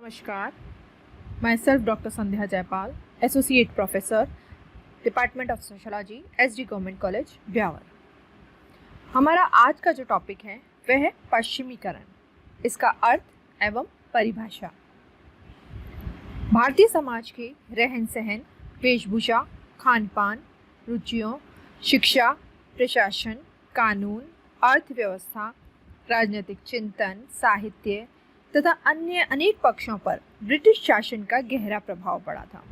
नमस्कार, myself Dr. Sandhya Jaipal, Associate Professor, Department of Sociology, SD Government College, Beawar. हमारा आज का जो टॉपिक है वह है पश्चिमीकरण, इसका अर्थ एवं परिभाषा। भारतीय समाज के रहन सहन, वेशभूषा, खान पान, रुचियों, शिक्षा, प्रशासन, कानून, अर्थव्यवस्था, राजनीतिक चिंतन, साहित्य तथा अन्य अनेक पक्षों पर ब्रिटिश शासन का गहरा प्रभाव पड़ा था।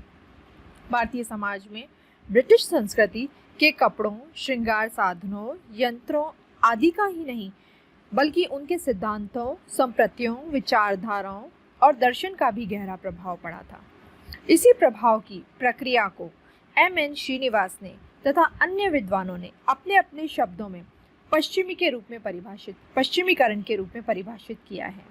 भारतीय समाज में ब्रिटिश संस्कृति के कपड़ों, श्रृंगार साधनों, यंत्रों आदि का ही नहीं बल्कि उनके सिद्धांतों, संप्रतियों, विचारधाराओं और दर्शन का भी गहरा प्रभाव पड़ा था। इसी प्रभाव की प्रक्रिया को M.N. श्रीनिवास ने तथा अन्य विद्वानों ने अपने अपने शब्दों में पश्चिमीकरण के रूप में परिभाषित किया है।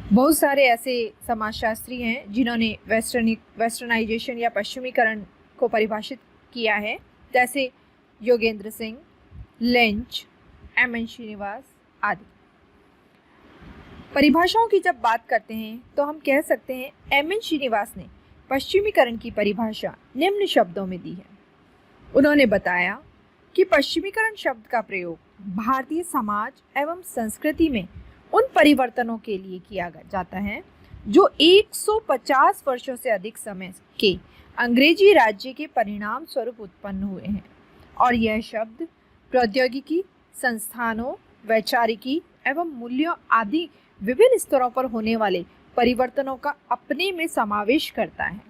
बहुत सारे ऐसे समाजशास्त्री हैं जिन्होंने वेस्टर्नाइजेशन या पश्चिमीकरण को परिभाषित किया है, जैसे योगेंद्र सिंह, लिंच, M.N. श्रीनिवास आदि। परिभाषाओं की जब बात करते हैं तो हम कह सकते हैं M.N. श्रीनिवास ने पश्चिमीकरण की परिभाषा निम्न शब्दों में दी है। उन्होंने बताया कि पश्चिमीकरण शब्द का प्रयोग भारतीय समाज एवं संस्कृति में उन परिवर्तनों के लिए किया जाता है जो 150 वर्षों से अधिक समय के अंग्रेजी राज्य के परिणाम स्वरूप उत्पन्न हुए हैं, और यह शब्द प्रौद्योगिकी, संस्थानों, वैचारिकी एवं मूल्यों आदि विभिन्न स्तरों पर होने वाले परिवर्तनों का अपने में समावेश करता है।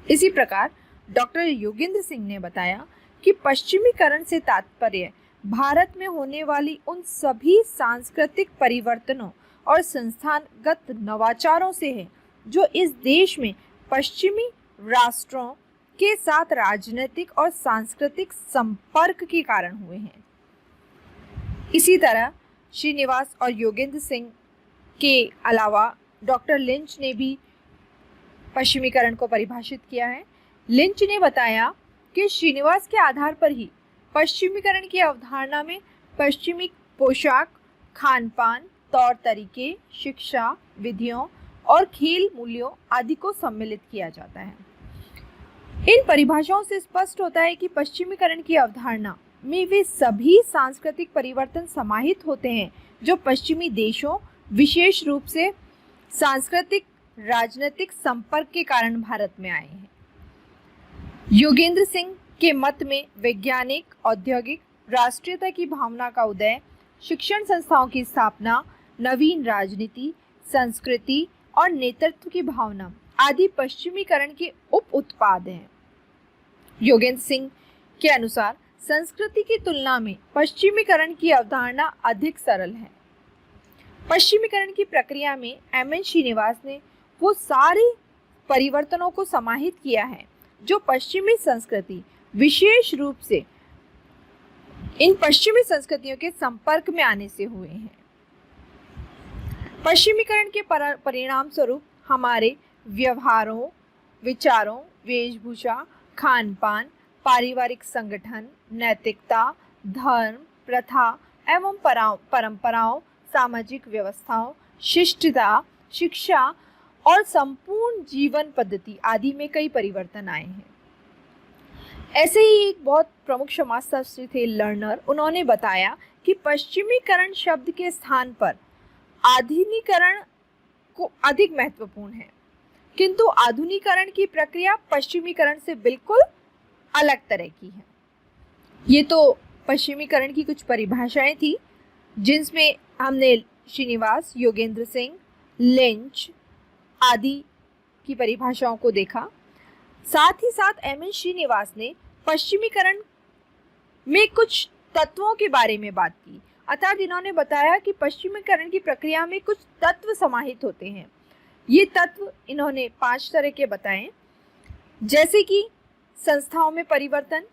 इसी प्रकार डॉक्टर योगेंद्र सिंह ने बताया कि पश्चिमीकरण से तात्पर्य भारत में होने वाली उन सभी सांस्कृतिक परिवर्तनों और संस्थागत नवाचारों से है जो इस देश में पश्चिमी राष्ट्रों के साथ राजनीतिक और सांस्कृतिक संपर्क के कारण हुए हैं। इसी तरह श्रीनिवास और योगेंद्र सिंह के अलावा डॉक्टर लिंच ने भी पश्चिमीकरण को परिभाषित किया है। लिंच ने बताया कि श्रीनिवास के आधार पर ही पश्चिमीकरण की अवधारणा में पश्चिमी पोशाक, खान पान, तौर तरीके, शिक्षा, विधियों और खेल मूल्यों आदि को सम्मिलित किया जाता है। इन परिभाषाओं से स्पष्ट होता है कि पश्चिमीकरण की अवधारणा में वे सभी सांस्कृतिक परिवर्तन समाहित होते हैं जो पश्चिमी देशों, विशेष रूप से सांस्कृतिक राजनीतिक संपर्क के कारण भारत में आए हैं। योगेंद्र सिंह के मत में वैज्ञानिक, औद्योगिक, राष्ट्रीयता की भावना का उदय, शिक्षण संस्थाओं की स्थापना, नवीन राजनीति, संस्कृति और नेतृत्व की भावना आदि पश्चिमीकरण के उप उत्पाद हैं। योगेंद्र सिंह के अनुसार संस्कृति की तुलना में पश्चिमीकरण की अवधारणा अधिक सरल है। पश्चिमीकरण की प्रक्रिया में M.N. श्रीनिवास ने वो सारे परिवर्तनों को समाहित किया है जो पश्चिमी संस्कृति, विशेष रूप से इन पश्चिमी संस्कृतियों के संपर्क में आने से हुए हैं। पश्चिमीकरण के परिणाम स्वरूप हमारे व्यवहारों, विचारों, वेशभूषा, खान पान, पारिवारिक संगठन, नैतिकता, धर्म, प्रथा एवं परंपराओं, सामाजिक व्यवस्थाओं, शिष्टता, शिक्षा और संपूर्ण जीवन पद्धति आदि में कई परिवर्तन आए हैं। ऐसे ही एक बहुत प्रमुख समाजशास्त्री थे लर्नर, उन्होंने बताया कि पश्चिमीकरण शब्द के स्थान पर आधुनिकीकरण को अधिक महत्वपूर्ण है, किंतु आधुनिकीकरण की प्रक्रिया पश्चिमीकरण से बिल्कुल अलग तरह की है। ये तो पश्चिमीकरण की कुछ परिभाषाएं थी जिसमें हमने श्रीनिवास, योगेंद्र सिंह, लिंच आदि की परिभाषाओं को देखा। साथ ही साथ M.N. श्रीनिवास ने पश्चिमीकरण में कुछ तत्वों के बारे में बात की, अर्थात इन्होंने बताया कि पश्चिमीकरण की प्रक्रिया में कुछ तत्व समाहित होते हैं। ये तत्व इन्होंने 5 तरह के बताए, जैसे कि संस्थाओं में परिवर्तन,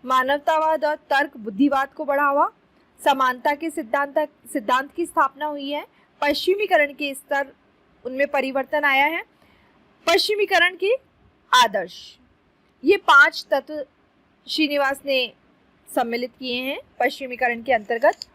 मानवतावाद और तर्क बुद्धिवाद को बढ़ावा, समानता के सिद्धांत की स्थापना हुई है, पश्चिमीकरण के स्तर उनमें परिवर्तन आया है, पश्चिमीकरण के आदर्श, ये 5 तत्व श्रीनिवास ने सम्मिलित किए हैं पश्चिमीकरण के अंतर्गत।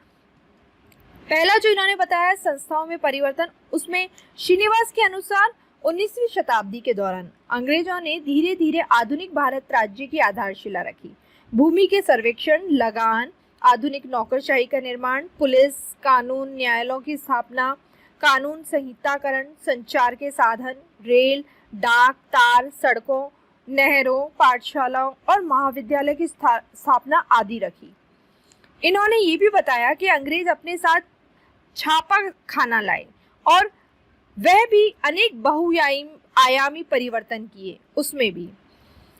पहला जो इन्होंने बताया संस्थाओं में परिवर्तन, उसमें श्रीनिवास के अनुसार 19वीं शताब्दी के दौरान अंग्रेजों ने धीरे धीरे आधुनिक भारत राज्य की आधारशिला रखी। भूमि के सर्वेक्षण, लगान, आधुनिक नौकरशाही का निर्माण, पुलिस, कानून, न्यायालयों की स्थापना, कानून संहिताकरण, संचार के साधन, रेल, डाक, तार, सड़कों, नहरों, पाठशालाओं और महाविद्यालय की स्थापना आदि रखी। इन्होंने ये भी बताया कि अंग्रेज अपने साथ छापा खाना लाए और वह भी अनेक बहुआयामी परिवर्तन किए उसमें भी,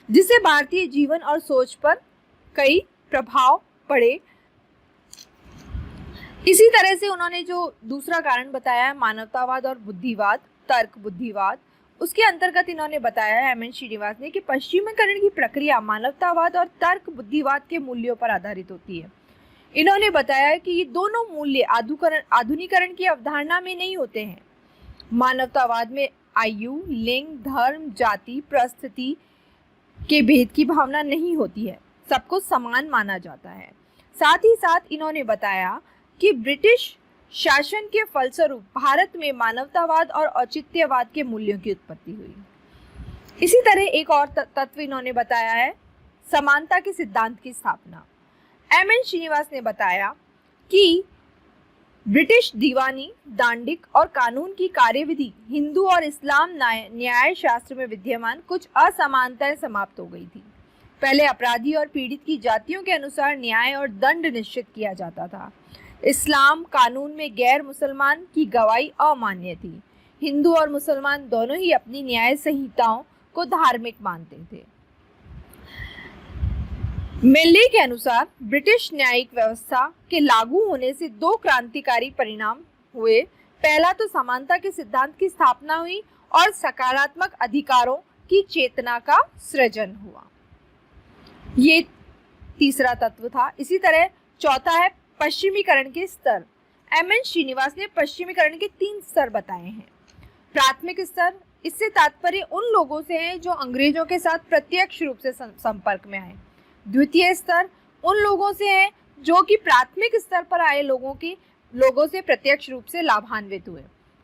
जिससे भारतीय जीवन और सोच पर कई प्रभाव पड़े। इसी तरह से उन्होंने जो दूसरा कारण बताया है मानवतावाद और बुद्धिवाद, तर्क बुद्धिवाद, उसके अंतर्गत इन्होंने बताया एम एन श्रीनिवास ने कि पश्चिमीकरण की प्रक्रिया मानवतावाद और तर्क बुद्धिवाद के मूल्यों पर आधारित होती है। इन्होंने बताया कि ये दोनों मूल्य आधुनिकरण की अवधारणा में नहीं होते हैं। मानवतावाद में आयु, लिंग, धर्म, जाति, परिस्थिति के भेद की भावना नहीं होती है, सबको समान माना जाता है। साथ ही साथ इन्होंने बताया कि ब्रिटिश शासन के फलस्वरूप भारत में मानवतावाद और औचित्यवाद के मूल्यों की उत्पत्ति हुई। इसी तरह एक और तत्व इन्होंने बताया है समानता के सिद्धांत की स्थापना। एम एन श्रीनिवास ने बताया कि ब्रिटिश दीवानी, दांडिक और कानून की कार्यविधि हिंदू और इस्लाम न्याय शास्त्र में विद्यमान कुछ असमानताएं समाप्त हो गई थी। पहले अपराधी और पीड़ित की जातियों के अनुसार न्याय और दंड निश्चित किया जाता था। इस्लाम कानून में गैर मुसलमान की गवाही अमान्य थी। हिंदू और मुसलमान दोनों ही अपनी न्याय संहिताओं को धार्मिक मानते थे। मिल्ले के अनुसार ब्रिटिश न्यायिक व्यवस्था के लागू होने से दो क्रांतिकारी परिणाम हुए। पहला तो समानता के सिद्धांत की स्थापना हुई और सकारात्मक अधिकारों की चेतना का सृजन हुआ। ये तीसरा तत्व था। इसी तरह चौथा है पश्चिमीकरण के स्तर। एम एन श्रीनिवास ने पश्चिमीकरण के 3 स्तर बताए हैं। प्राथमिक स्तर, इससे तात्पर्य उन लोगों से है जो अंग्रेजों के साथ प्रत्यक्ष रूप से संपर्क में आए। द्वितीय स्तर उन लोगों से है जो कि प्राथमिक स्तर पर आए लोगों से प्रत्यक्ष रूप से लाभान्वित हुए।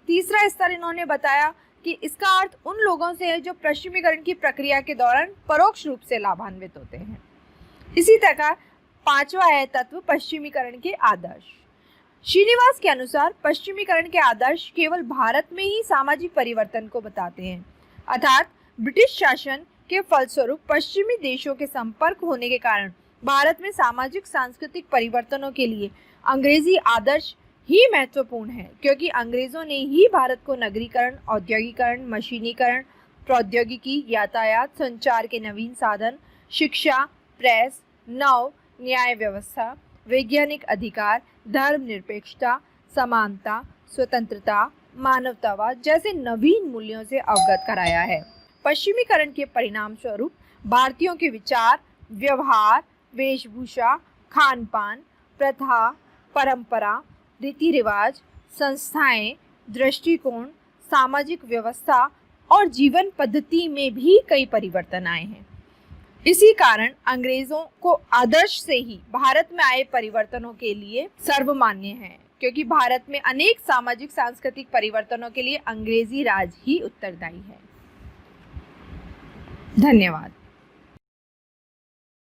तीसरा स्तर इन्होंने बताया कि इसका अर्थ उन लोगों से है जो पश्चिमीकरण की प्रक्रिया के दौरान परोक्ष रूप से लाभान्वित होते हैं। इसी तरह पांचवा है तत्व पश्चिमीकरण के आदर्श। श्रीनिवास के अनुसार पश्चिमीकरण के आदर्श केवल भारत में ही सामाजिक परिवर्तन को बताते हैं, अर्थात ब्रिटिश शासन के फलस्वरूप पश्चिमी देशों के संपर्क होने के कारण भारत में सामाजिक सांस्कृतिक परिवर्तनों के लिए अंग्रेजी आदर्श ही महत्वपूर्ण है, क्योंकि अंग्रेजों ने ही भारत को नगरीकरण, औद्योगिकरण, मशीनीकरण, प्रौद्योगिकी, यातायात, संचार के नवीन साधन, शिक्षा, प्रेस, नव न्याय व्यवस्था, वैज्ञानिक अधिकार, धर्मनिरपेक्षता, समानता, स्वतंत्रता, मानवतावाद जैसे नवीन मूल्यों से अवगत कराया है। पश्चिमीकरण के परिणाम स्वरूप भारतीयों के विचार, व्यवहार, वेशभूषा, खान पान, प्रथा, परंपरा, रीति रिवाज, संस्थाएं, दृष्टिकोण, सामाजिक व्यवस्था और जीवन पद्धति में भी कई परिवर्तन आए हैं। इसी कारण अंग्रेजों को आदर्श से ही भारत में आए परिवर्तनों के लिए सर्वमान्य है, क्योंकि भारत में अनेक सामाजिक सांस्कृतिक परिवर्तनों के लिए अंग्रेजी राज ही उत्तरदायी है। धन्यवाद।